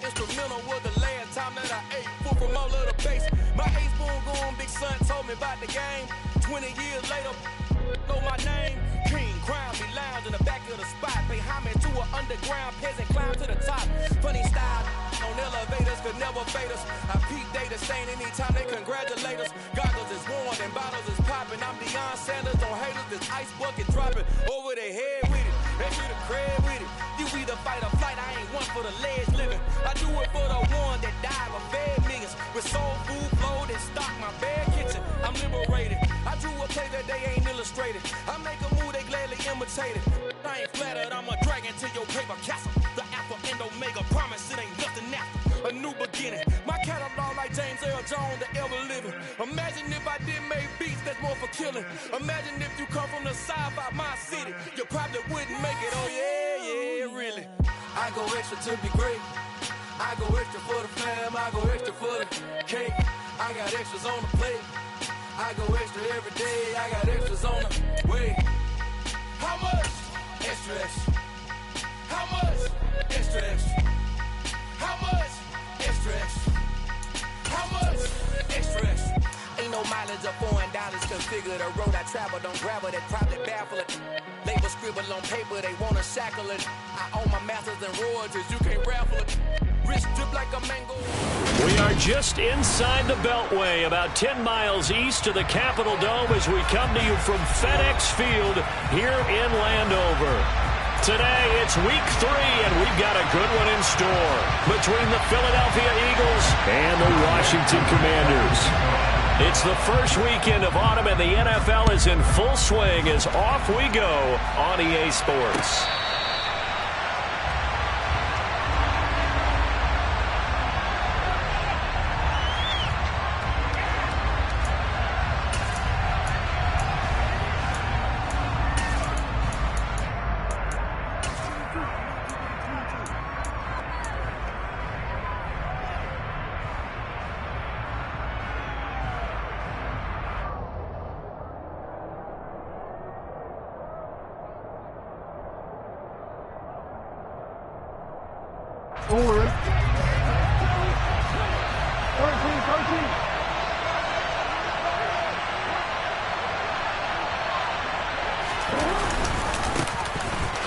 instrumental was the last time that I ate food from all of the base. My ace spoon going, big son told me about the game. 20 years later, know my name. King crown me lounge in the back of the spot. Pay homage to an underground peasant, climb to the top. Funny style on elevators could never fade us. I peep data stain anytime they congratulate us. Goggles is worn and bottles is popping. I'm Deion Sanders on haters, this ice bucket dropping over their head with it. They should have cred with it. You either fight or flight, I ain't one for the ledge living. I do it for the one that died or fed millions. With soul food flow that stock my bare kitchen. I'm liberated. I drew a play that they ain't illustrated. I make a move they gladly imitated. I ain't flattered, I'm a dragon to your paper castle. The alpha and omega, promise it ain't nothing after. A new beginning. My catalog like James Earl Jones, the ever living. Imagine if I didn't make beats that's more for killing. Imagine if you come from the sci-fi, my city. You probably wouldn't make it, oh yeah, really. I go extra to be great. I go extra for the fam, I go extra for the cake. I got extras on the plate. I go extra every day, I got extras on the way. How much? Extra, extra. How much? Extra, extra. How much? Extra, extra. How much? Extra, extra. Ain't no mileage of $4 configure the road I travel. Don't gravel that probably baffle it. Label scribble on paper, they wanna shackle it. I own my masters and royalties, you can't raffle it. Wrist drip like a mango. We are just inside the Beltway, about 10 miles east of the Capitol Dome as we come to you from FedEx Field here in Landover. Today, it's week 3, and we've got a good one in store between the Philadelphia Eagles and the Washington Commanders. It's the first weekend of autumn, and the NFL is in full swing as off we go on EA Sports. Forward. 13.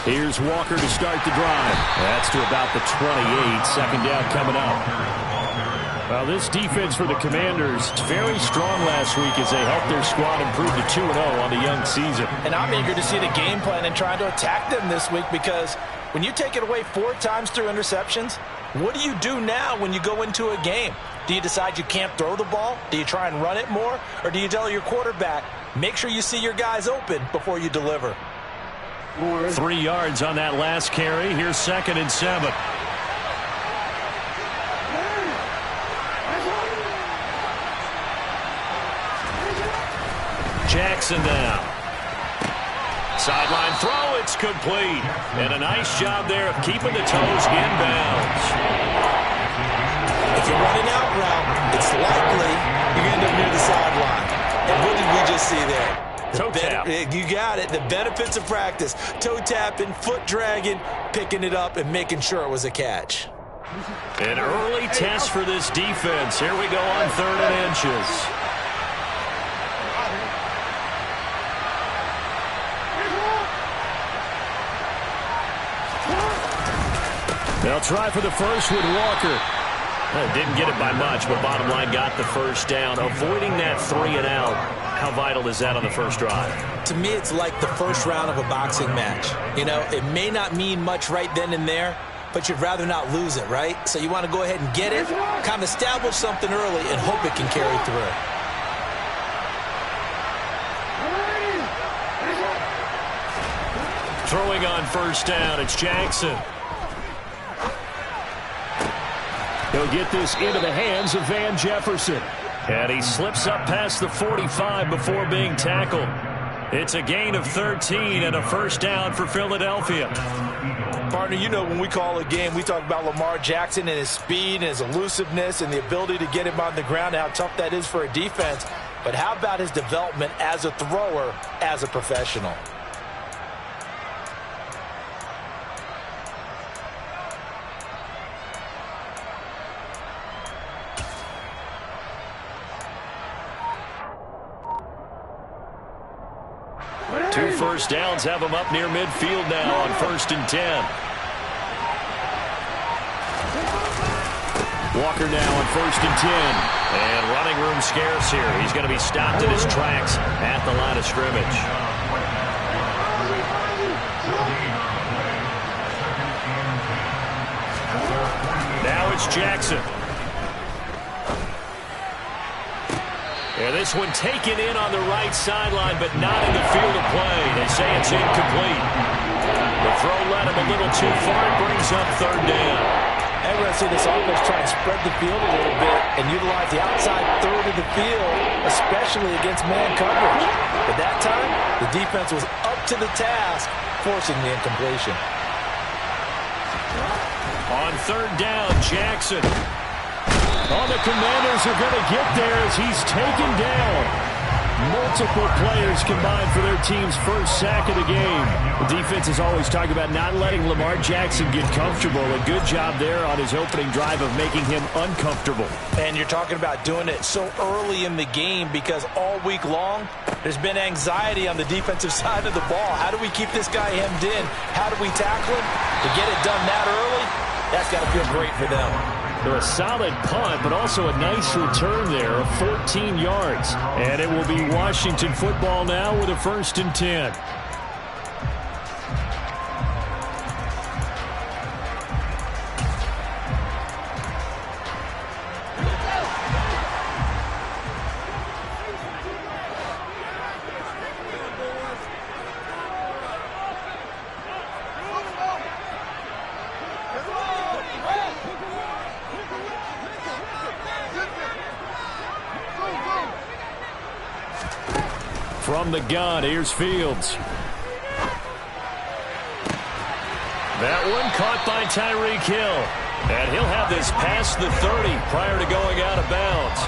Here's Walker to start the drive. That's to about the 28. Second down coming up. Well, this defense for the Commanders is very strong last week as they helped their squad improve to 2-0 on the young season. And I'm eager to see the game plan and trying to attack them this week, because when you take it away 4 times through interceptions, what do you do now when you go into a game? Do you decide you can't throw the ball? Do you try and run it more? Or do you tell your quarterback, make sure you see your guys open before you deliver? 3 yards on that last carry. Here's 2nd and 7. Jackson now. Sideline throw, it's complete. And a nice job there of keeping the toes inbounds. If you're running out route, it's likely you're going to end up near the sideline. And what did we just see there? Toe tap. You got it. The benefits of practice. Toe tapping, foot dragging, picking it up, and making sure it was a catch. An early test for this defense. Here we go on 3rd and inches. They'll try for the first with Walker. Didn't get it by much, but bottom line got the first down. Avoiding that 3 and out. How vital is that on the first drive? To me, it's like the first round of a boxing match. You know, it may not mean much right then and there, but you'd rather not lose it, right? So you want to go ahead and get it, kind of establish something early, and hope it can carry through. Throwing on first down, it's Jackson. He'll get this into the hands of Van Jefferson. And he slips up past the 45 before being tackled. It's a gain of 13 and a first down for Philadelphia. Partner, you know when we call a game, we talk about Lamar Jackson and his speed and his elusiveness and the ability to get him on the ground and how tough that is for a defense. But how about his development as a thrower, as a professional? 2 first downs have them up near midfield now on 1st and 10. Walker now on 1st and 10. And running room scarce here. He's going to be stopped in his tracks at the line of scrimmage. Now it's Jackson. And this one taken in on the right sideline, but not in the field of play. They say it's incomplete. The throw led him a little too far. It brings up 3rd down. And we're going to see this offense try and spread the field a little bit and utilize the outside 3rd of the field, especially against man coverage. But that time, the defense was up to the task, forcing the incompletion. On 3rd down, Jackson. Oh, the Commanders are going to get there as he's taken down. Multiple players combined for their team's first sack of the game. The defense is always talking about not letting Lamar Jackson get comfortable. A good job there on his opening drive of making him uncomfortable. And you're talking about doing it so early in the game because all week long, there's been anxiety on the defensive side of the ball. How do we keep this guy hemmed in? How do we tackle him? To get it done that early, that's got to feel great for them. A solid punt, but also a nice return there of 14 yards. And it will be Washington football now with a 1st and 10. From the gun, here's Fields. That one caught by Tyreek Hill. And he'll have this past the 30 prior to going out of bounds.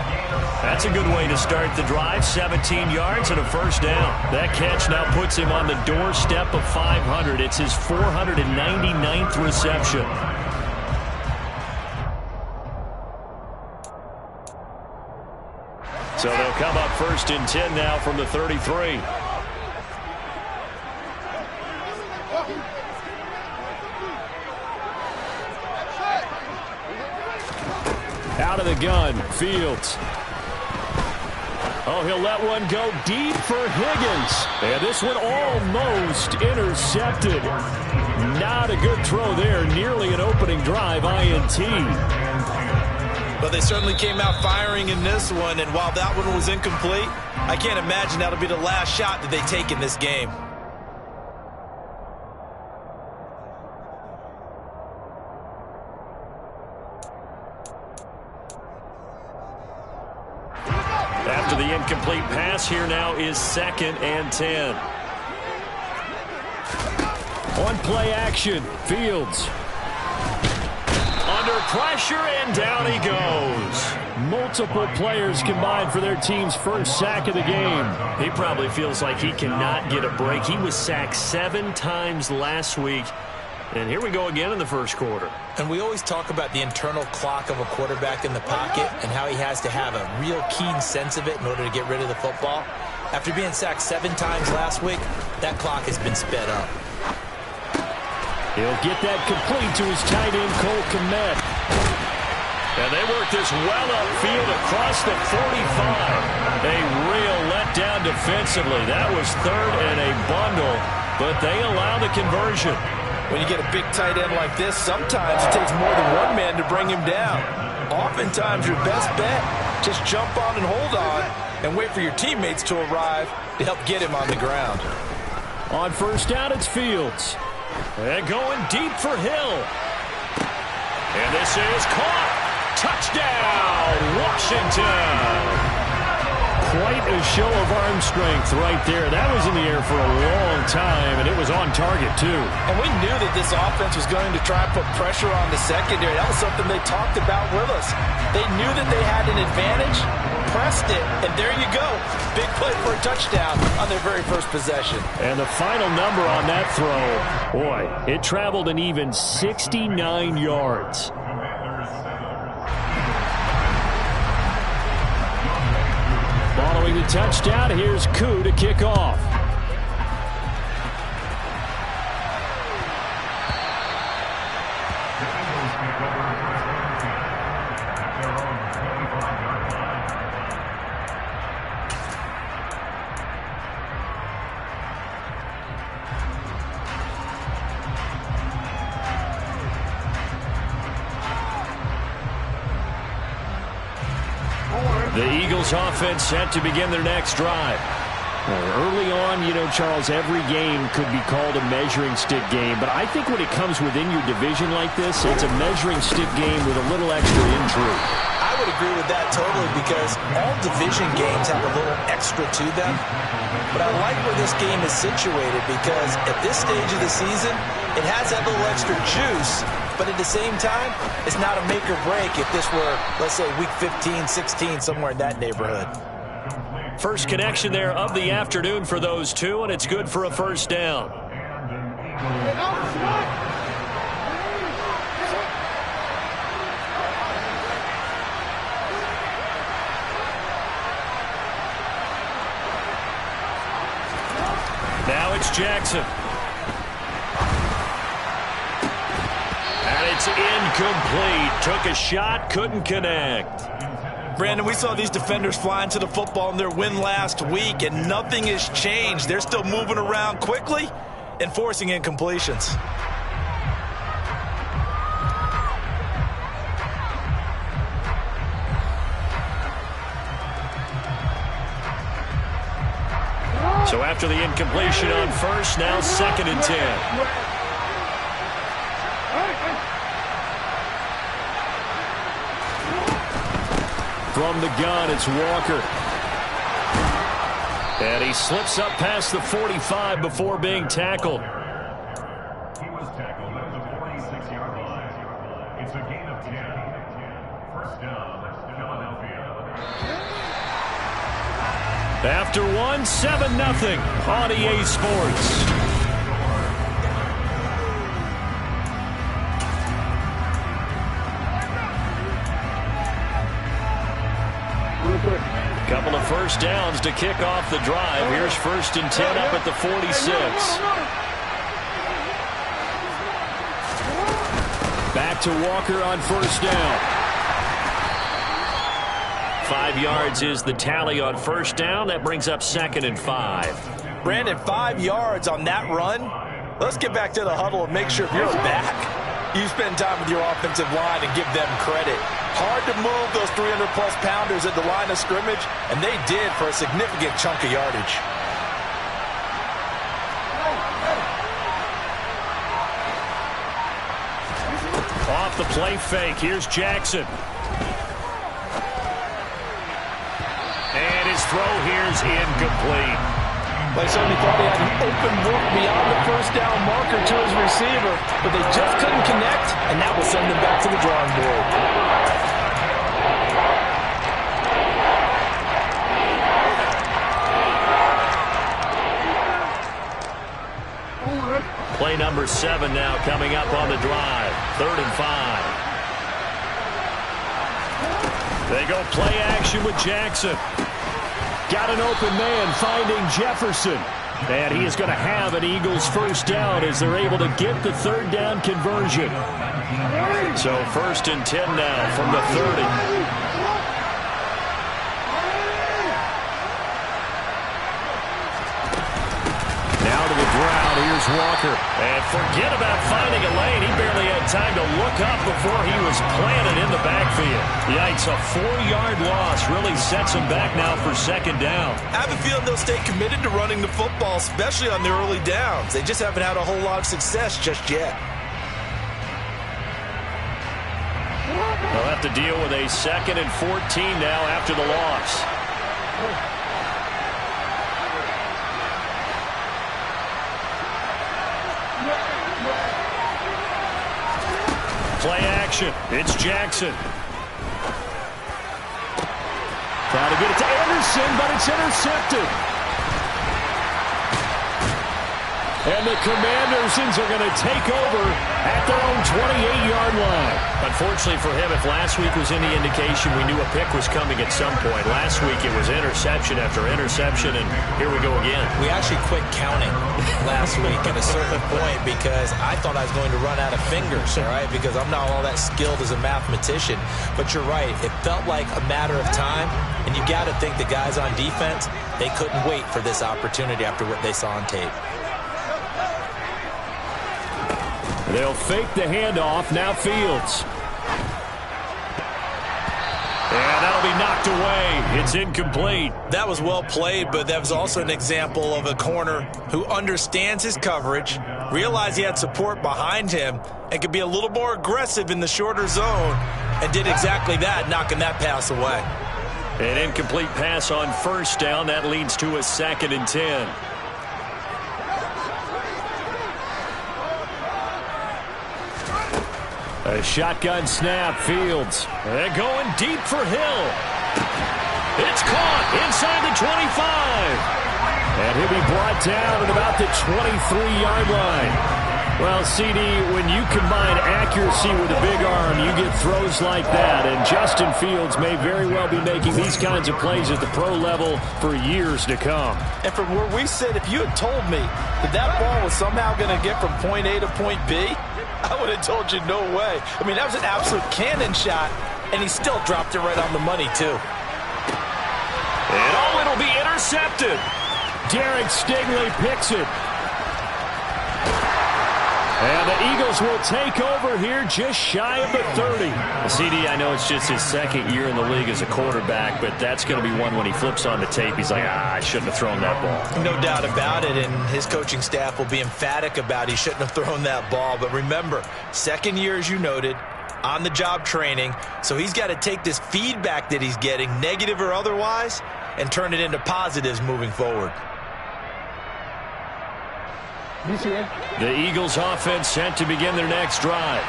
That's a good way to start the drive. 17 yards and a 1st down. That catch now puts him on the doorstep of 500. It's his 499th reception. So they'll come up 1st and 10 now from the 33. Out of the gun, Fields. Oh, he'll let one go deep for Higgins. And this one almost intercepted. Not a good throw there. Nearly an opening drive, INT. But they certainly came out firing in this one, and while that one was incomplete, I can't imagine that'll be the last shot that they take in this game. After the incomplete pass, here now is 2nd and 10. On play action, Fields. Under pressure, and down he goes. Multiple players combined for their team's first sack of the game. He probably feels like he cannot get a break. He was sacked 7 times last week. And here we go again in the 1st quarter. And we always talk about the internal clock of a quarterback in the pocket and how he has to have a real keen sense of it in order to get rid of the football. After being sacked 7 times last week, that clock has been sped up. He'll get that complete to his tight end, Cole Kmet. And they work this well upfield across the 45. A real letdown defensively. That was 3rd and a bundle, but they allow the conversion. When you get a big tight end like this, sometimes it takes more than one man to bring him down. Oftentimes, your best bet, just jump on and hold on and wait for your teammates to arrive to help get him on the ground. On 1st down, it's Fields. And going deep for Hill. And this is caught. Touchdown, Washington. Quite a show of arm strength right there. That was in the air for a long time, and it was on target, too. And we knew that this offense was going to try and put pressure on the secondary. That was something they talked about with us. They knew that they had an advantage, pressed it, and there you go. Big play for a touchdown on their very first possession. And the final number on that throw, boy, it traveled an even 69 yards. Following the touchdown, here's Koo to kick off. The Eagles offense set to begin their next drive. Early on, you know, Charles, every game could be called a measuring stick game. But I think when it comes within your division like this, it's a measuring stick game with a little extra intrigue. I would agree with that totally because all division games have a little extra to them. But I like where this game is situated because at this stage of the season, it has that little extra juice. But at the same time, it's not a make or break if this were, let's say, week 15, 16, somewhere in that neighborhood. First connection there of the afternoon for those two, and it's good for a first down. Now it's Jackson. And it's incomplete. Took a shot, couldn't connect. Brandon, we saw these defenders flying to the football in their win last week, and nothing has changed. They're still moving around quickly and forcing incompletions. So after the incompletion on first, now 2nd and 10. From the gun, it's Walker. And he slips up past the 45 before being tackled. He was tackled at the 46-yard line. It's a gain of 10. First down, Philadelphia. After one, 7-0 on EA Sports. Couple of first downs to kick off the drive. Here's 1st and 10 up at the 46. Back to Walker on first down. 5 yards is the tally on first down. That brings up 2nd and 5. Brandon, 5 yards on that run. Let's get back to the huddle and make sure if you're back, you spend time with your offensive line and give them credit. Hard to move those 300-plus pounders at the line of scrimmage, and they did for a significant chunk of yardage. Off the play fake, here's Jackson. And his throw here's incomplete. They certainly thought he had an open look beyond the first down marker to his receiver, but they just couldn't connect, and that will send them back to the drawing board. Play number 7 now coming up on the drive. 3rd and 5. They go play action with Jackson. Got an open man finding Jefferson. And he is going to have an Eagles first down as they're able to get the 3rd down conversion. So 1st and 10 now from the 30. Here's Walker. And forget about finding a lane. He barely had time to look up before he was planted in the backfield. Yikes, a 4-yard loss really sets him back now for 2nd down. I have a feeling they'll stay committed to running the football, especially on their early downs. They just haven't had a whole lot of success just yet. They'll have to deal with a 2nd and 14 now after the loss. Play action. It's Jackson. Trying to get it to Anderson, but it's intercepted. And the Commanders are going to take over at their own 28-yard line. Unfortunately for him, if last week was any indication, we knew a pick was coming at some point. Last week it was interception after interception, and here we go again. We actually quit counting last week at a certain point because I thought I was going to run out of fingers, all right, because I'm not all that skilled as a mathematician. But you're right. It felt like a matter of time, and you got to think the guys on defense, they couldn't wait for this opportunity after what they saw on tape. They'll fake the handoff. Now Fields. And that'll be knocked away It's incomplete. That was well played, but that was also an example of a corner who understands his coverage, realized he had support behind him, and could be a little more aggressive in the shorter zone, and did exactly that, knocking that pass away. An incomplete pass on first down. That leads to a 2nd and 10. A shotgun snap, Fields. They're going deep for Hill. It's caught inside the 25. And he'll be brought down at about the 23-yard line. Well, CD, when you combine accuracy with a big arm, you get throws like that. And Justin Fields may very well be making these kinds of plays at the pro level for years to come. And from where we sit, if you had told me that that ball was somehow going to get from point A to point B, I would have told you no way. I mean, that was an absolute cannon shot, and he still dropped it right on the money, too. And it'll be intercepted. Derek Stingley picks it. And the Eagles will take over here just shy of the 30. CD, I know it's just his 2nd year in the league as a quarterback, but that's going to be one when he flips on the tape. He's like, I shouldn't have thrown that ball. No doubt about it, and his coaching staff will be emphatic about he shouldn't have thrown that ball. But remember, 2nd year, as you noted, on-the-job training, so he's got to take this feedback that he's getting, negative or otherwise, and turn it into positives moving forward. The Eagles offense set to begin their next drive.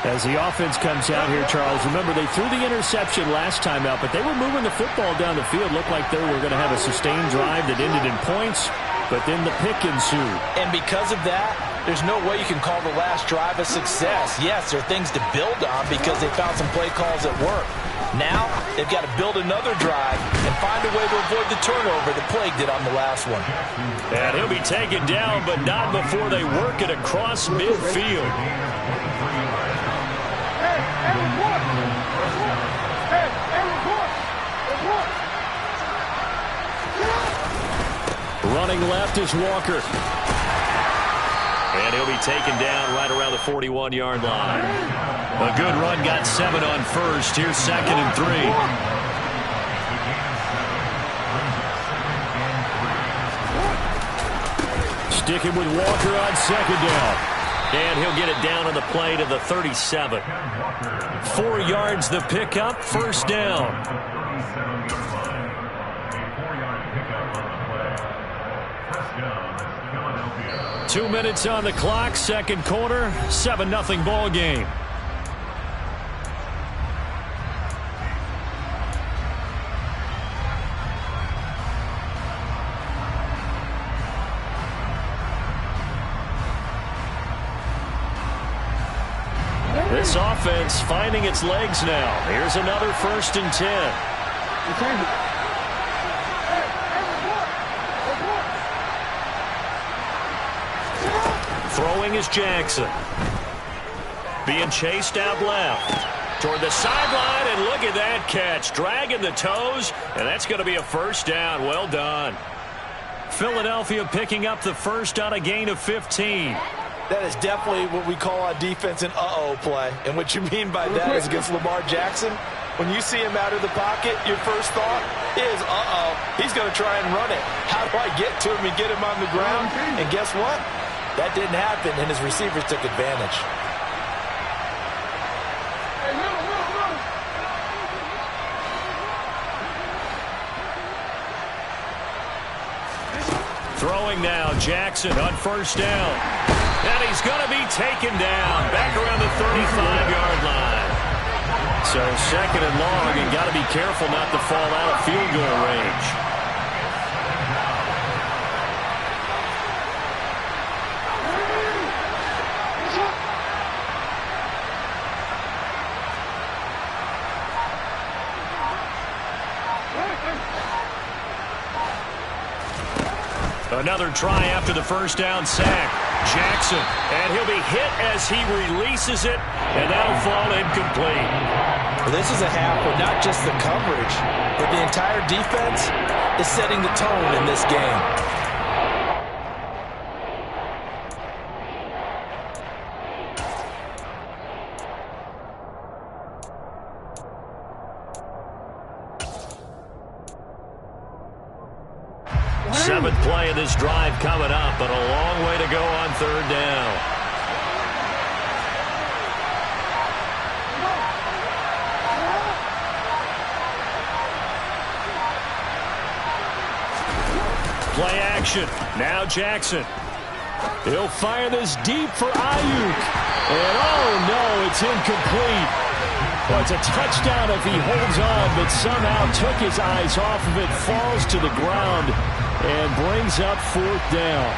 As the offense comes out here, Charles, remember they threw the interception last time out, but they were moving the football down the field. Looked like they were going to have a sustained drive that ended in points, but then the pick ensued. And because of that, there's no way you can call the last drive a success. Yes, there are things to build on because they found some play calls that work. Now, they've got to build another drive and find a way to avoid the turnover that plagued it on the last one. And he'll be taken down, but not before they work it across midfield. Running left is Walker. And he'll be taken down right around the 41-yard line. A good run, got 7 on first. Here's 2nd and 3. Sticking with Walker on 2nd down. And he'll get it down on the play to the 37. 4 yards the pickup, 1st down. 2 minutes on the clock, 2nd quarter, 7-0 ball game. This offense finding its legs now. Here's another 1st and 10. Throwing is Jackson. Being chased out left. Toward the sideline, and look at that catch. Dragging the toes, and that's going to be a 1st down. Well done. Philadelphia picking up the 1st on a gain of 15. That is definitely what we call on defense an uh-oh play. And what you mean by that is against Lamar Jackson, when you see him out of the pocket, your first thought is, uh-oh, he's going to try and run it. How do I get to him and get him on the ground? And guess what? That didn't happen, and his receivers took advantage. Throwing now, Jackson on 1st down. And he's going to be taken down back around the 35-yard line. So 2nd and long, and got to be careful not to fall out of field goal range. Another try after the 1st down sack. Jackson, and he'll be hit as he releases it, and that'll fall incomplete. Well, this is a half where not just the coverage, but the entire defense is setting the tone in this game. 7th play of this drive coming up, but a long way to go on 3rd down. Play action. Now Jackson. He'll fire this deep for Ayuk. And oh no, it's incomplete. Well, it's a touchdown if he holds on, but somehow took his eyes off of it, falls to the ground, and brings up 4th down.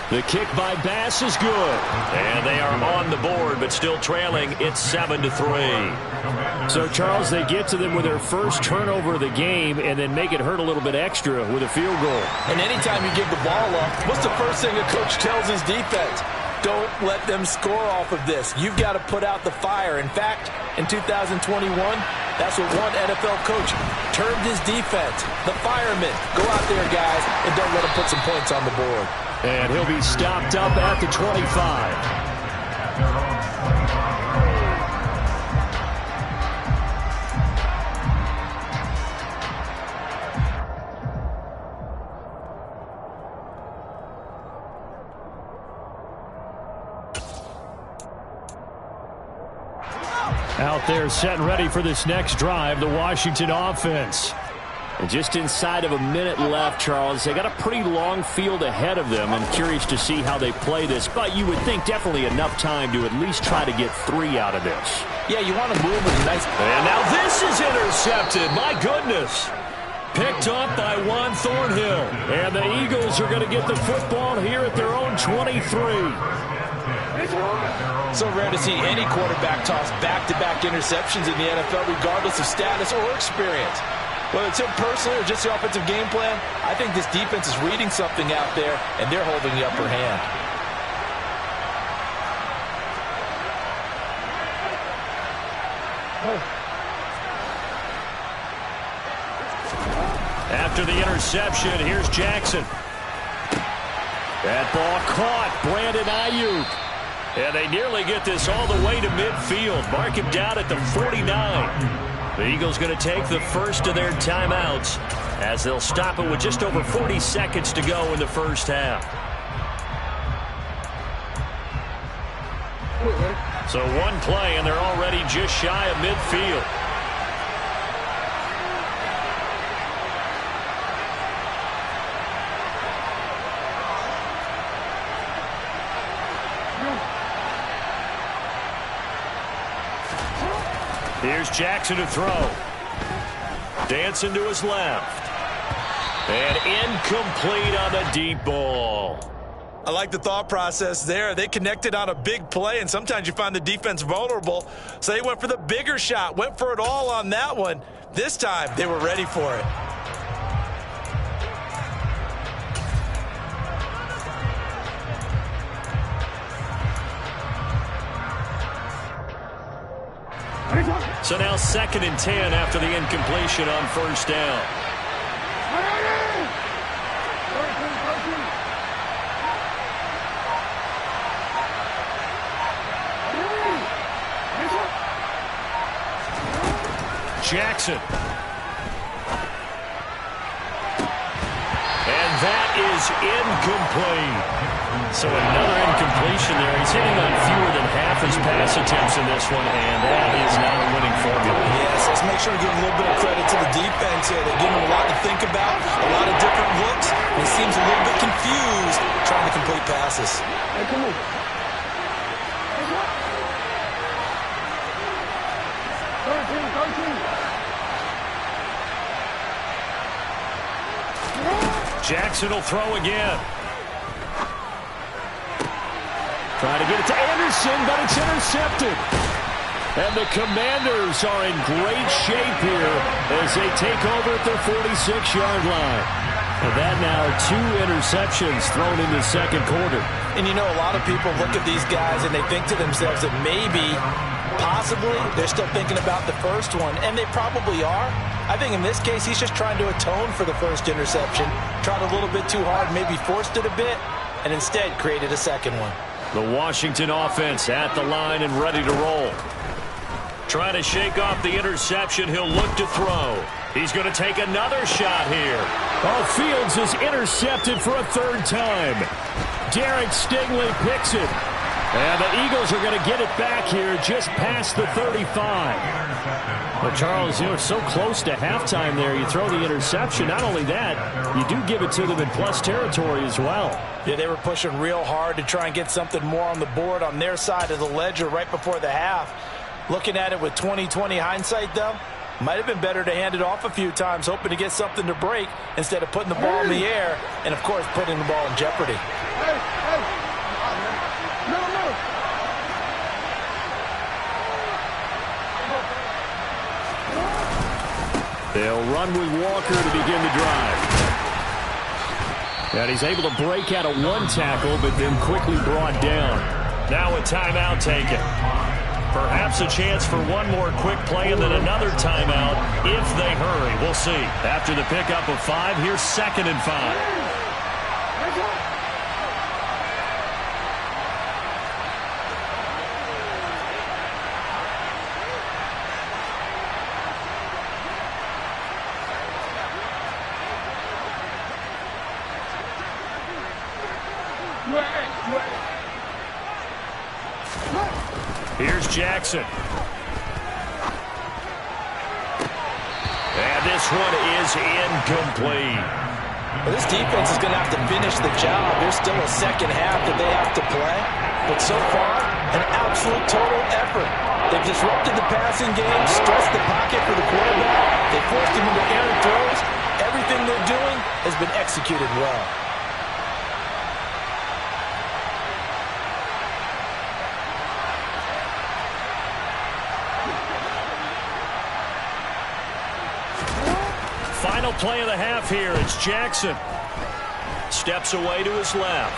The kick by Bass is good. And they are on the board, but still trailing. It's 7-3. So, Charles, they get to them with their first turnover of the game and then make it hurt a little bit extra with a field goal. And anytime you give the ball up, what's the first thing a coach tells his defense? Don't let them score off of this. You've got to put out the fire. In fact, in 2021, that's what one NFL coach termed his defense. The firemen. Go out there, guys, and don't let them put some points on the board. And he'll be stopped up at the 25. Out there set and ready for this next drive, the Washington offense. And just inside of a minute left, Charles, they got a pretty long field ahead of them. I'm curious to see how they play this, but you would think definitely enough time to at least try to get 3 out of this. Yeah, you want to move with a nice... And now this is intercepted. My goodness. Picked up by Juan Thornhill. And the Eagles are going to get the football here at their own 23. So rare to see any quarterback toss back-to-back interceptions in the NFL, regardless of status or experience. Whether it's him personally or just the offensive game plan, I think this defense is reading something out there, and they're holding the upper hand. After the interception, here's Jackson. That ball caught. Brandon Ayuk. And they nearly get this all the way to midfield. Mark him down at the 49. The Eagles going to take the first of their timeouts as they'll stop it with just over 40 seconds to go in the first half. So one play, and they're already just shy of midfield. Here's Jackson to throw. Dancing to his left. And incomplete on the deep ball. I like the thought process there. They connected on a big play, and sometimes you find the defense vulnerable. So they went for the bigger shot, went for it all on that one. This time, they were ready for it. So now 2nd and 10 after the incompletion on first down. Jackson. And that is incomplete. So another incompletion there. He's hitting on fewer than half his pass attempts in this one, and that is not a winning formula. Yes, let's make sure to give a little bit of credit to the defense here. They're giving him a lot to think about, a lot of different looks. He seems a little bit confused trying to complete passes. Hey, come on. Jackson will throw again. Trying to get it to Anderson, but it's intercepted. And the Commanders are in great shape here as they take over at their 46-yard line. And that now 2 interceptions thrown in the second quarter. And you know, a lot of people look at these guys and they think to themselves that maybe, possibly, they're still thinking about the first one. And they probably are. I think in this case, he's just trying to atone for the first interception. Tried a little bit too hard, maybe forced it a bit, and instead created a second one. The Washington offense at the line and ready to roll. Trying to shake off the interception. He'll look to throw. He's going to take another shot here. Oh, Fields is intercepted for a third time. Derek Stingley picks it. And the Eagles are going to get it back here just past the 35. Well, Charles, you're so close to halftime there. You throw the interception. Not only that, you do give it to them in plus territory as well. Yeah, they were pushing real hard to try and get something more on the board on their side of the ledger right before the half. Looking at it with 20/20 hindsight, though, might have been better to hand it off a few times, hoping to get something to break instead of putting the ball in the air and, of course, putting the ball in jeopardy. They'll run with Walker to begin the drive. And he's able to break out of one tackle, but then quickly brought down. Now a timeout taken. Perhaps a chance for one more quick play and then another timeout if they hurry. We'll see. After the pickup of 5, here's 2nd and 5. Here's Jackson. And this one is incomplete. Well, this defense is going to have to finish the job. There's still a second half that they have to play. But so far, an absolute total effort. They've disrupted the passing game, stressed the pocket for the quarterback. They forced him into errant throws. Everything they're doing has been executed well. Final play of the half here. It's Jackson. Steps away to his left.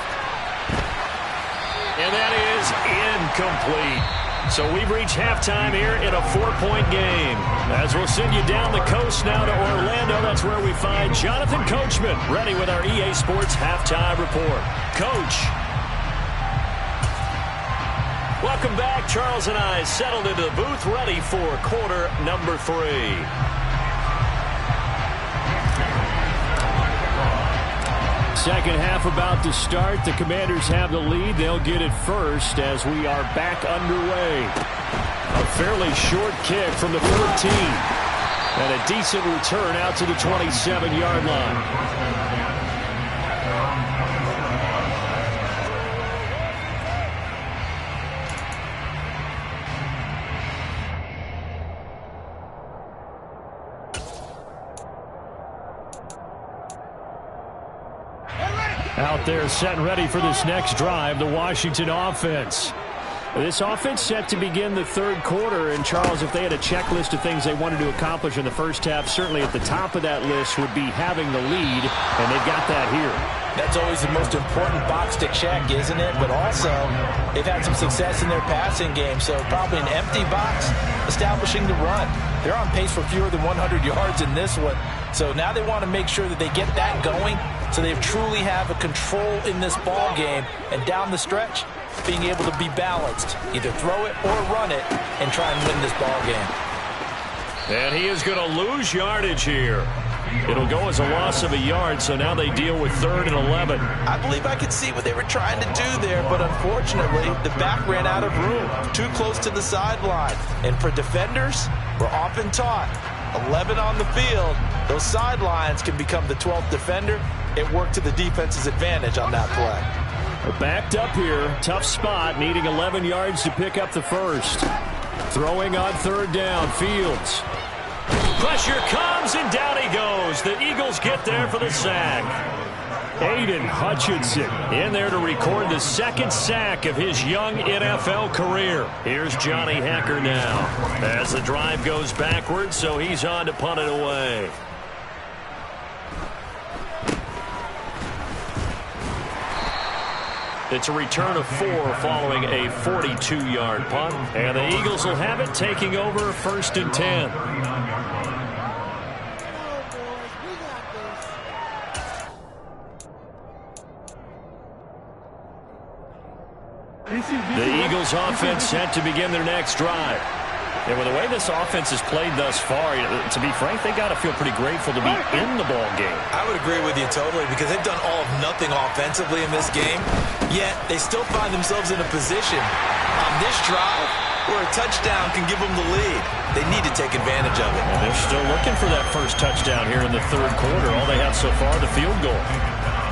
And that is incomplete. So we've reached halftime here in a 4-point game. As we'll send you down the coast now to Orlando, that's where we find Jonathan Coachman, ready with our EA Sports Halftime Report. Coach. Welcome back. Charles and I settled into the booth, ready for quarter number 3. Second half about to start. The Commanders have the lead. They'll get it first as we are back underway. A fairly short kick from the 14. And a decent return out to the 27-yard line. Out there set and ready for this next drive, the Washington offense. This offense set to begin the third quarter. And, Charles, if they had a checklist of things they wanted to accomplish in the first half, certainly at the top of that list would be having the lead, and they've got that here. That's always the most important box to check, isn't it? But also, they've had some success in their passing game, so probably an empty box establishing the run. They're on pace for fewer than 100 yards in this one. So now they want to make sure that they get that going so they truly have a control in this ball game. And down the stretch, being able to be balanced, either throw it or run it, and try and win this ball game. And he is going to lose yardage here. It'll go as a loss of a yard, so now they deal with 3rd and 11. I believe I could see what they were trying to do there, but unfortunately, the back ran out of room, too close to the sideline. And for defenders, we're often taught, 11 on the field, those sidelines can become the 12th defender. It worked to the defense's advantage on that play. We're backed up here, tough spot, needing 11 yards to pick up the first. Throwing on 3rd down, Fields. Pressure comes, and down he goes. The Eagles get there for the sack. Aiden Hutchinson in there to record the 2nd sack of his young NFL career. Here's Johnny Hekker now as the drive goes backwards, so he's on to punt it away. It's a return of 4 following a 42-yard punt. And the Eagles will have it, taking over 1st and 10. The Eagles offense set to begin their next drive. And with the way this offense has played thus far, to be frank, they got to feel pretty grateful to be in the ball game. I would agree with you totally because they've done all of nothing offensively in this game, yet they still find themselves in a position on this drive where a touchdown can give them the lead. They need to take advantage of it. And they're still looking for that first touchdown here in the third quarter. All they have so far, the field goal.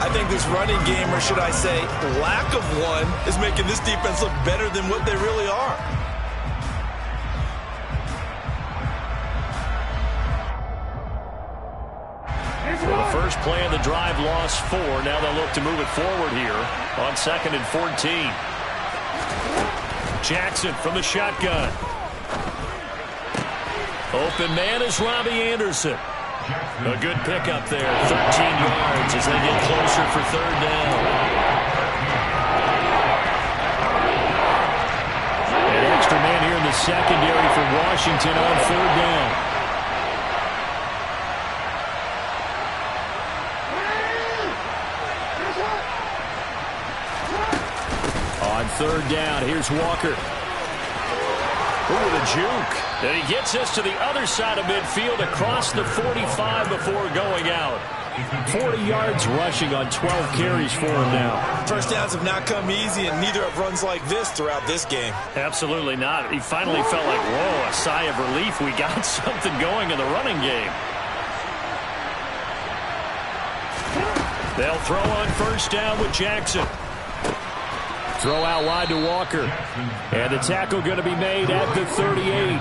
I think this running game, or should I say lack of one, is making this defense look better than what they really are. Well, the first play of the drive lost 4. Now they'll look to move it forward here on 2nd and 14. Jackson from the shotgun. Open man is Robbie Anderson. A good pickup there. 13 yards as they get closer for third down. An extra man here in the secondary for Washington on third down. On third down, here's Walker. Ooh, the juke. And he gets us to the other side of midfield across the 45 before going out. 40 yards rushing on 12 carries for him now. First downs have not come easy, and neither have runs like this throughout this game. Absolutely not. He finally felt like, whoa, a sigh of relief. We got something going in the running game. They'll throw on first down with Jackson. Throw out wide to Walker. And the tackle going to be made at the 38.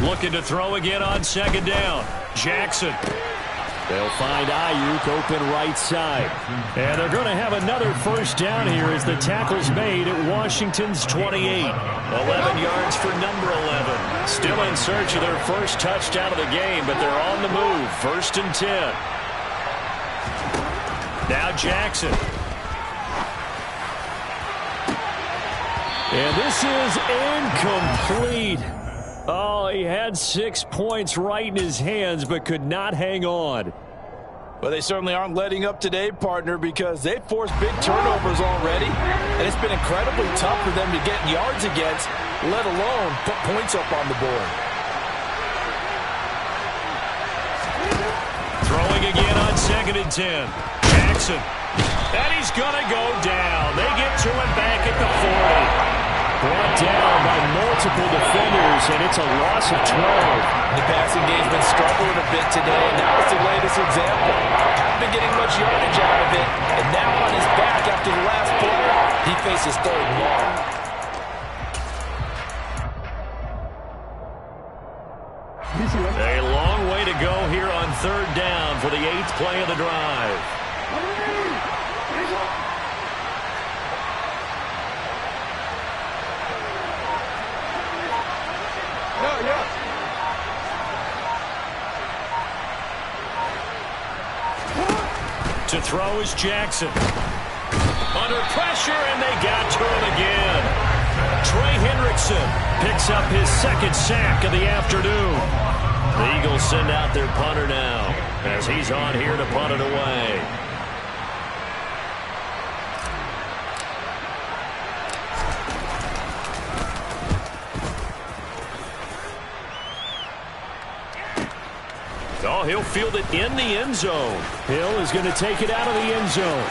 Looking to throw again on second down. Jackson. They'll find Ayuk open right side. And they're going to have another first down here as the tackle's made at Washington's 28. 11 yards for number 11. Still in search of their first touchdown of the game, but they're on the move. 1st and 10. Now Jackson. And this is incomplete. Oh, he had 6 points right in his hands, but could not hang on. Well, they certainly aren't letting up today, partner, because they've forced big turnovers already, and it's been incredibly tough for them to get yards against, let alone put points up on the board. Throwing again on 2nd and 10. Jackson. And he's going to go down. They get to him back at the 40. Brought down by multiple defenders, and it's a loss of 12. The passing game's been struggling a bit today, and that was the latest example. Haven't been getting much yardage out of it, and now on his back after the last play, he faces 3rd and long. A long way to go here on 3rd down for the 8th play of the drive. To throw is Jackson. Under pressure, and they got to him again. Trey Hendrickson picks up his 2nd sack of the afternoon. The Eagles send out their punter now as he's on here to punt it away. Oh, he'll field it in the end zone. Hill is going to take it out of the end zone.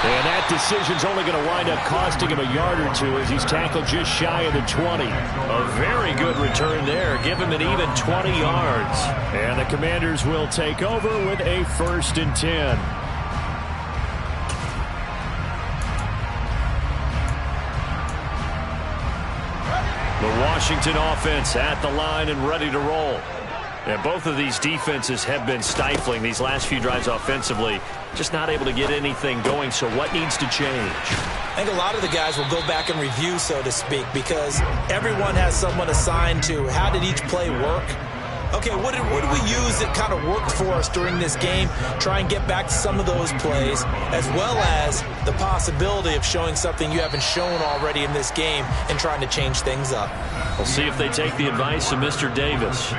And that decision's only going to wind up costing him a yard or two as he's tackled just shy of the 20. A very good return there. Give him an even 20 yards. And the Commanders will take over with a 1st and 10. The Washington offense at the line and ready to roll. And both of these defenses have been stifling these last few drives offensively. Just not able to get anything going, so what needs to change? I think a lot of the guys will go back and review, so to speak, because everyone has someone assigned to how did each play work. Okay, what did we use that kind of worked for us during this game? Try and get back to some of those plays, as well as the possibility of showing something you haven't shown already in this game and trying to change things up. We'll see if they take the advice of Mr. Davis.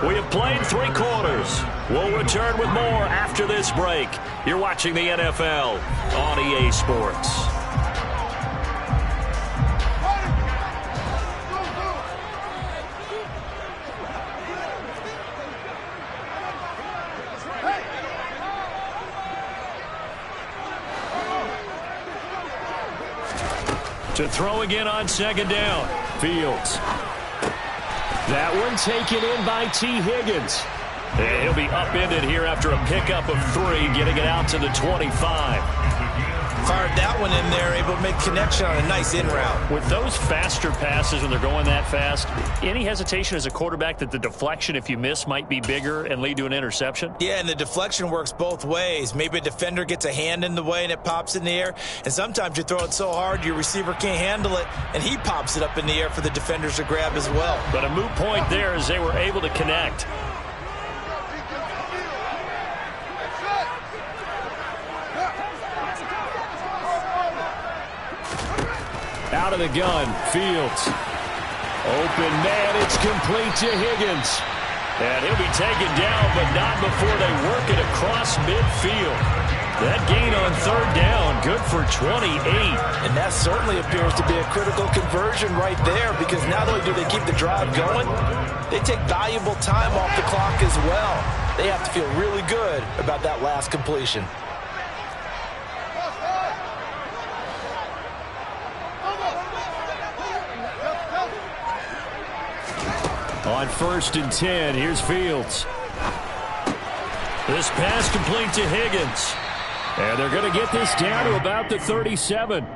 We have played 3 quarters. We'll return with more after this break. You're watching the NFL on EA Sports. To throw again on second down. Fields. That one taken in by T. Higgins. And he'll be upended here after a pickup of 3, getting it out to the 25. Fired that one in there, able to make connection on a nice in route. With those faster passes when they're going that fast, any hesitation as a quarterback that the deflection, if you miss, might be bigger and lead to an interception? Yeah, and the deflection works both ways. Maybe a defender gets a hand in the way and it pops in the air, and sometimes you throw it so hard your receiver can't handle it, and he pops it up in the air for the defenders to grab as well. But a moot point there as they were able to connect. Out of the gun, Fields. Open man, it's complete to Higgins. And he'll be taken down, but not before they work it across midfield. That gain on third down, good for 28. And that certainly appears to be a critical conversion right there, because not only do they keep the drive going, they take valuable time off the clock as well. They have to feel really good about that last completion. On 1st and 10, here's Fields. This pass complete to Higgins. And they're going to get this down to about the 37.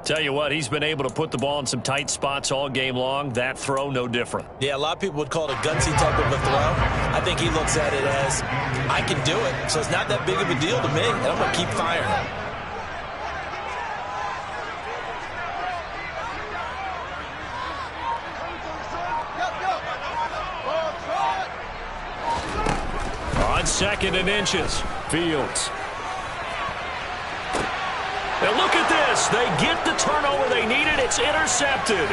Tell you what, he's been able to put the ball in some tight spots all game long. That throw, no different. Yeah, a lot of people would call it a gutsy type of a throw. I think he looks at it as, I can do it, so it's not that big of a deal to me, and I'm going to keep firing. On 2nd and inches, Fields. Now look at this. They get the turnover they needed. It's intercepted.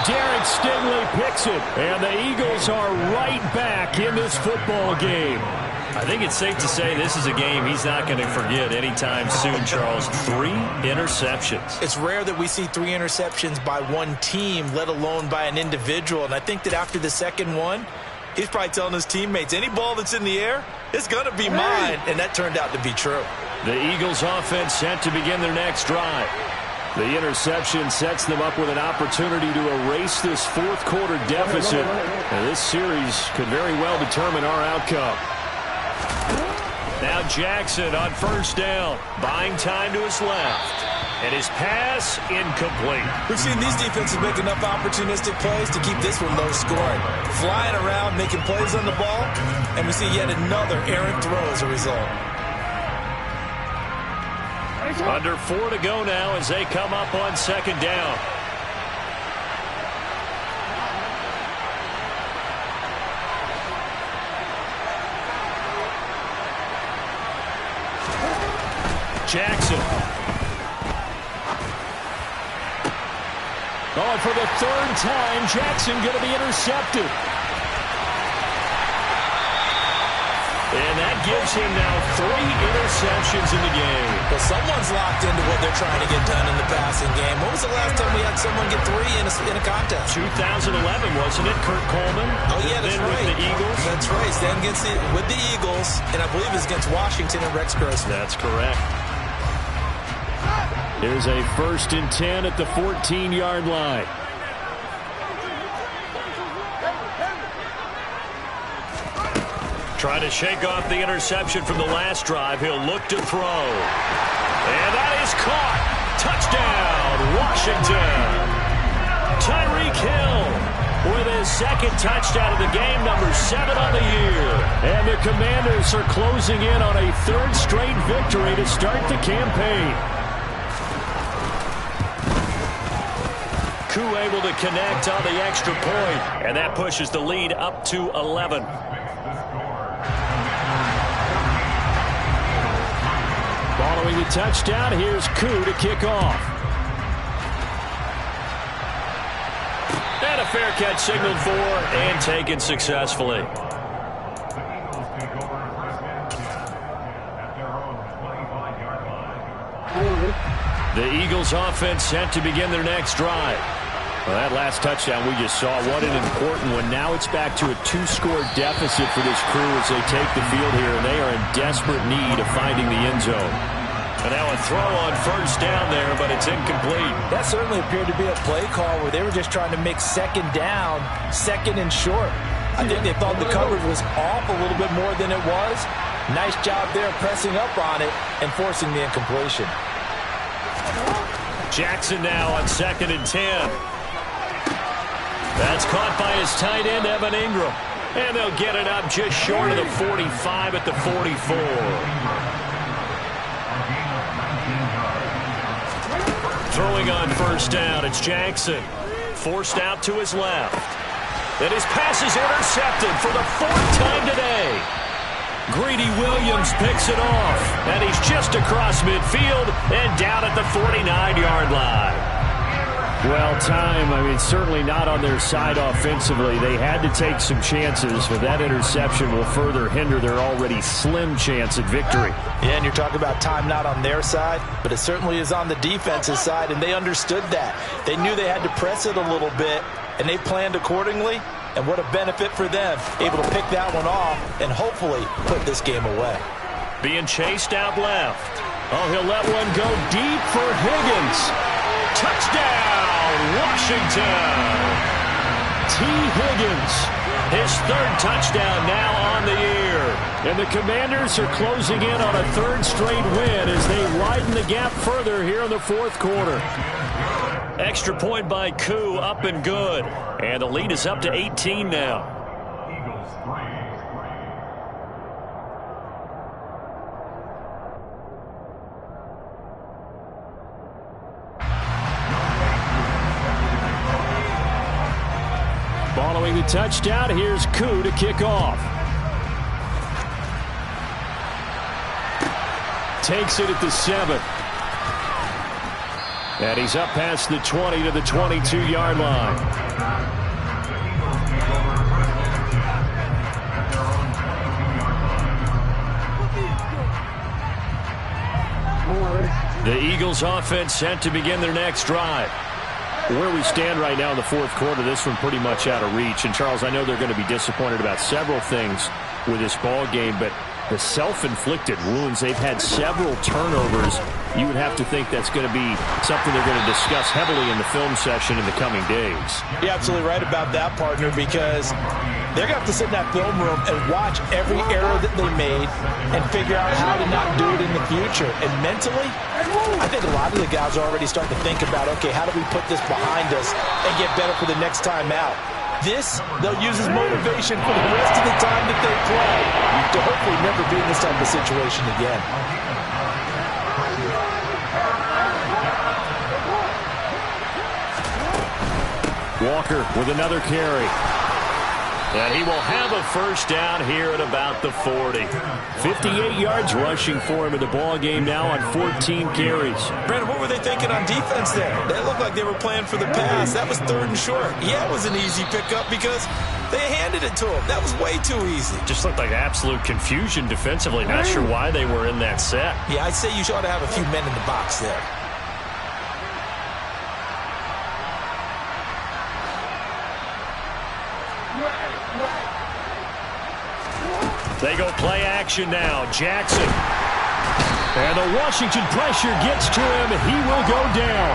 Derek Stingley picks it, and the Eagles are right back in this football game. I think it's safe to say this is a game he's not going to forget anytime soon, Charles. 3 interceptions. It's rare that we see 3 interceptions by one team, let alone by an individual. And I think that after the second one, he's probably telling his teammates, any ball that's in the air, it's going to be mine. And that turned out to be true. The Eagles offense set to begin their next drive. The interception sets them up with an opportunity to erase this 4th quarter deficit. And this series could very well determine our outcome. Now Jackson on 1st down, buying time to his left. And his pass incomplete. We've seen these defenses make enough opportunistic plays to keep this one low scoring. Flying around, making plays on the ball, and we see yet another errant throw as a result. Under 4 to go now as they come up on 2nd down. Jackson. Going for the 3rd time. Jackson going to be intercepted. And that gives him now 3 interceptions in the game. Well, someone's locked into what they're trying to get done in the passing game. When was the last time we had someone get 3 in a contest? 2011, wasn't it? Kurt Coleman. Oh, yeah, that's right. With the Eagles. That's right. Stan against with the Eagles, and I believe it's against Washington and Rex Grossman. That's correct. Here's a 1st and 10 at the 14-yard line. Trying to shake off the interception from the last drive. He'll look to throw. And that is caught. Touchdown, Washington. Tyreek Hill with his 2nd touchdown of the game, number 7 on the year. And the Commanders are closing in on a 3rd straight victory to start the campaign. Koo able to connect on the extra point, and that pushes the lead up to 11. Following the touchdown, here's Koo to kick off. And a fair catch signaled for and taken successfully. The Eagles offense set to begin their next drive. Well, that last touchdown we just saw, what an important one. Now it's back to a 2-score deficit for this crew as they take the field here, and they are in desperate need of finding the end zone. And now a throw on first down there, but it's incomplete. That certainly appeared to be a play call where they were just trying to make second down, second and short. I think they thought the coverage was off a little bit more than it was. Nice job there pressing up on it and forcing the incompletion. Jackson now on 2nd and 10. That's caught by his tight end, Evan Ingram. And they'll get it up just short of the 45 at the 44. Throwing on first down, it's Jackson. Forced out to his left. And his pass is intercepted for the 4th time today. Greedy Williams picks it off, and he's just across midfield and down at the 49-yard line. Well, time, certainly not on their side offensively. They had to take some chances, but that interception will further hinder their already slim chance at victory. Yeah, and you're talking about time not on their side, but it certainly is on the defense's side, and they understood that. They knew they had to press it a little bit, and they planned accordingly. And what a benefit for them, able to pick that one off and hopefully put this game away. Being chased out left. Oh, he'll let one go deep for Higgins. Touchdown, Washington. T. Higgins, his 3rd touchdown now on the year. And the Commanders are closing in on a 3rd straight win as they widen the gap further here in the 4th quarter. Extra point by Koo, up and good. And the lead is up to 18 now. Eagles 3. Following the touchdown, here's Koo to kick off. Takes it at the 7. And he's up past the 20 to the 22-yard line. The Eagles offense set to begin their next drive. Where we stand right now in the 4th quarter, this one pretty much out of reach. And, Charles, I know they're going to be disappointed about several things with this ball game, but the self-inflicted wounds, they've had several turnovers. You would have to think that's going to be something they're going to discuss heavily in the film session in the coming days. You're absolutely right about that, partner, because they're going to have to sit in that film room and watch every error that they made and figure out how to not do it in the future. And mentally, I think a lot of the guys are already starting to think about, okay, how do we put this behind us and get better for the next time out? This, they'll use as motivation for the rest of the time that they play to hopefully never be in this type of situation again. Walker with another carry. And he will have a first down here at about the 40. 58 yards rushing for him in the ball game now on 14 carries. Brandon, what were they thinking on defense there? They looked like they were playing for the pass. That was 3rd and short. Yeah, it was an easy pickup because they handed it to him. That was way too easy. Just looked like absolute confusion defensively. Not sure why they were in that set. Yeah, I'd say you ought to have a few men in the box there. They go play action now. Jackson. And the Washington pressure gets to him. He will go down.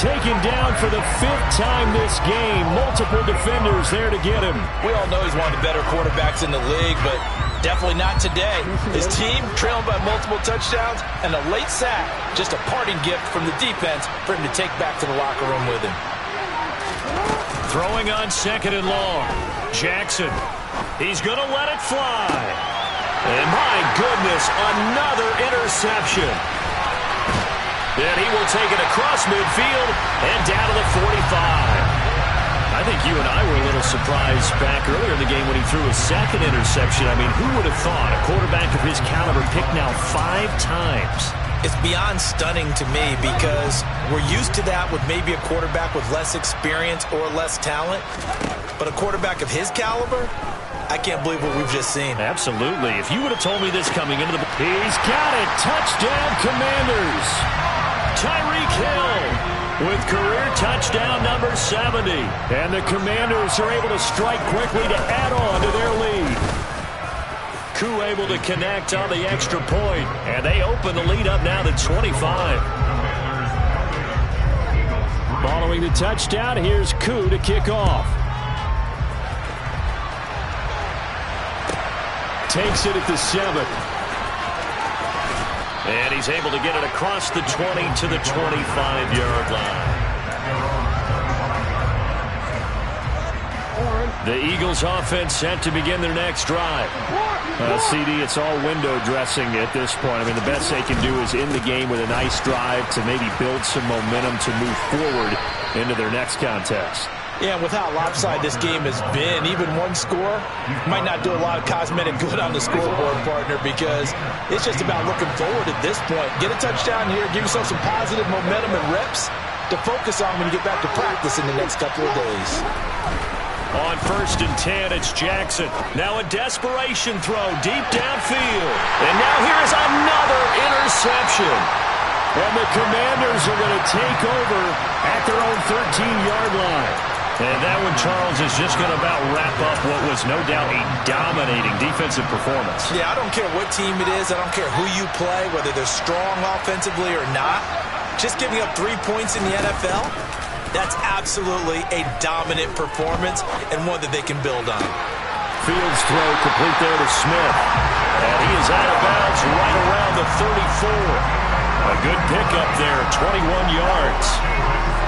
Taken down for the 5th time this game. Multiple defenders there to get him. We all know he's one of the better quarterbacks in the league, but definitely not today. His team trailing by multiple touchdowns and a late sack. Just a parting gift from the defense for him to take back to the locker room with him. Throwing on 2nd and long. Jackson. He's going to let it fly. And my goodness, another interception. And he will take it across midfield and down to the 45. I think you and I were a little surprised back earlier in the game when he threw his second interception. I mean, who would have thought a quarterback of his caliber picked now 5 times? It's beyond stunning to me because we're used to that with maybe a quarterback with less experience or less talent. But a quarterback of his caliber, I can't believe what we've just seen. Absolutely. If you would have told me this coming into the... He's got it. Touchdown, Commanders. Tyreek Hill with career touchdown number 70. And the Commanders are able to strike quickly to add on to their lead. Koo able to connect on the extra point. And they open the lead up now to 25. Following the touchdown, here's Koo to kick off. Takes it at the 7. And he's able to get it across the 20 to the 25-yard line. The Eagles offense set to begin their next drive. CD, it's all window dressing at this point. I mean, the best they can do is in the game with a nice drive to maybe build some momentum to move forward into their next contest. Yeah, and with how lopsided this game has been, even one score might not do a lot of cosmetic good on the scoreboard, partner, because it's just about looking forward at this point. Get a touchdown here, give yourself some positive momentum and reps to focus on when you get back to practice in the next couple of days. On 1st and 10, it's Jackson. Now a desperation throw deep downfield. And now here is another interception. And the Commanders are going to take over at their own 13-yard line. And that one, Charles, is just going to about wrap up what was no doubt a dominating defensive performance. Yeah, I don't care what team it is. I don't care who you play, whether they're strong offensively or not. Just giving up 3 points in the NFL, that's absolutely a dominant performance and one that they can build on. Fields throw complete there to Smith. And he is out of bounds right around the 34. A good pickup there, 21 yards.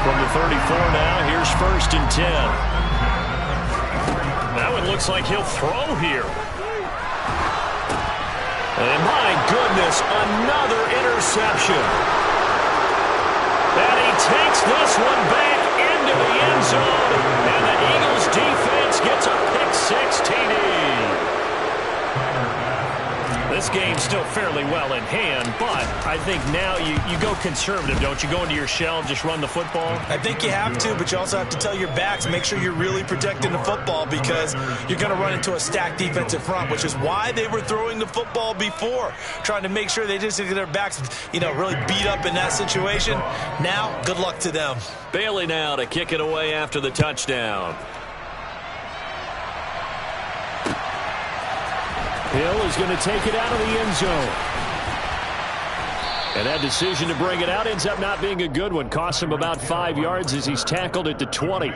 From the 34 now, here's 1st and 10. Now it looks like he'll throw here. And my goodness, another interception. And he takes this one back into the end zone. And the Eagles defense gets a pick-6 TD. This game's still fairly well in hand, but I think now you go conservative, don't you? Go into your shell and just run the football? I think you have to, but you also have to tell your backs, make sure you're really protecting the football because you're going to run into a stacked defensive front, which is why they were throwing the football before, trying to make sure they just get their backs, really beat up in that situation. Now, good luck to them. Bailey now to kick it away after the touchdown. Hill is going to take it out of the end zone. And that decision to bring it out ends up not being a good one. Costs him about 5 yards as he's tackled at the 20.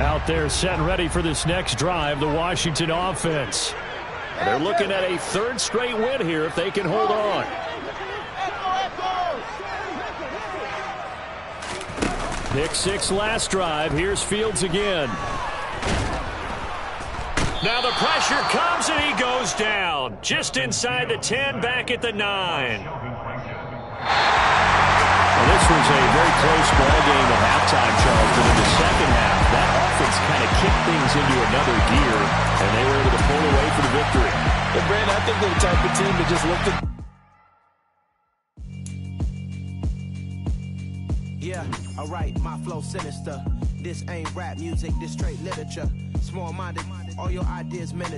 Out there set and ready for this next drive, the Washington offense. They're looking at a 3rd straight win here if they can hold on. Pick 6 last drive. Here's Fields again. Now the pressure comes and he goes down. Just inside the 10, back at the 9. Well, this was a very close ball game at halftime, Charles. But in the second half, that offense kind of kicked things into another gear, and they were able to pull away for the victory. But, Brandon, I think they're the type of team that just looked at... Yeah, alright, my flow sinister. This ain't rap music, this straight literature. Small-minded, all your ideas miniature.